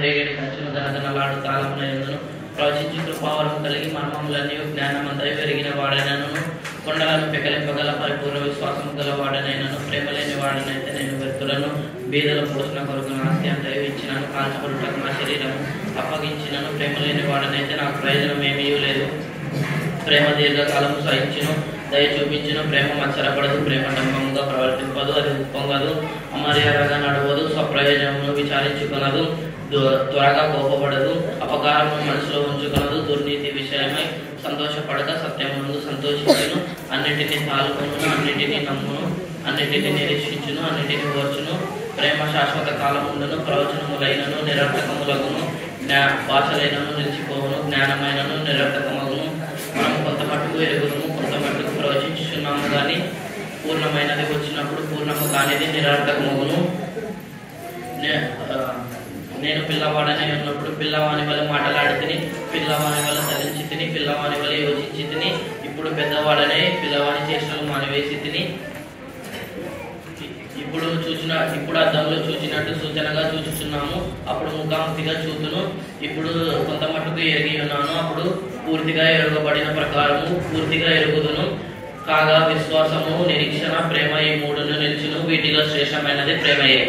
రేగడి కంచును దనదనలాడు తాళమునందును ప్రవచించి కృపావరం కలిగి మర్మములన్నీ జ్ఞానమంతై పెరిగిన వాడనను కొండలను పెకలింపగల పరిపూర్ణ విశ్వాసము గల వాడనైనను ప్రేమ లేని వాడనైతే నేను వ్యక్తులను బీదల పోషణ కొరకు నాస్తి అంతయు ఇచ్చినను కాల్చబడుటకు నా శరీరము అప్పగించినను ప్రేమ లేని వాడనైతే నాకు ప్రయోజనం ఏమీ లేదు. ప్రేమ దీర్ఘకాలము సహించును, దయ చూపించును, ప్రేమ మత్సరపడదు, ప్రేమ డంబముగా ప్రవర్తింపదు, అది ఉప్పొంగదు, అమర్యాదగా నడవదు, స్వప్రయోజనమును విచారించుకునదు, త్వరగా కోపపడదు, అపకారము మనసులో ఉంచుకునదు, దుర్నీతి విషయమై సంతోషపడక సత్యమునందు సంతోషించును, అన్నిటినీ తాలుకొను, అన్నిటినీ నమ్మును, అన్నిటినీ నిరీక్షించును, అన్నిటినీ ఓర్చును. ప్రేమ శాశ్వత కాలముండును, ప్రవచనములైనను నిరర్థకములగును, భాషలైనను నిలిచిపోవును, జ్ఞానమైనను నిరర్థకమగును. మనం కొంత మట్టుకు ఎరుగుదుము, కొంత మట్టుకు ప్రవచించుచున్నాము కానీ పూర్ణమైనది వచ్చినప్పుడు పూర్ణము కానిది నిరర్థకమగును. నేను పిల్లవాడనే ఉన్నప్పుడు పిల్లవాని వల్ల మాటలాడి తిని, పిల్లవాని వల్ల తలించి తిని, పిల్లవాని వల్ల యోచించి తిని, ఇప్పుడు పెద్దవాడనే పిల్లవాని చేష్టలు మానివేసి తిని. ఇప్పుడు అద్దంలో చూచినట్టు సూచనగా చూచుచున్నాము, అప్పుడు ముఖాముఖిగా చూతును. ఇప్పుడు కొంత మట్టుకు ఎరిగి ఉన్నాను, అప్పుడు పూర్తిగా ఎరగబడిన ప్రకారము పూర్తిగా ఎరుగుదును. కాగా విశ్వాసము, నిరీక్షణ, ప్రేమ ఈ మూడును నిలిచును. వీటిలో శ్రేష్టమైనది ప్రేమయే.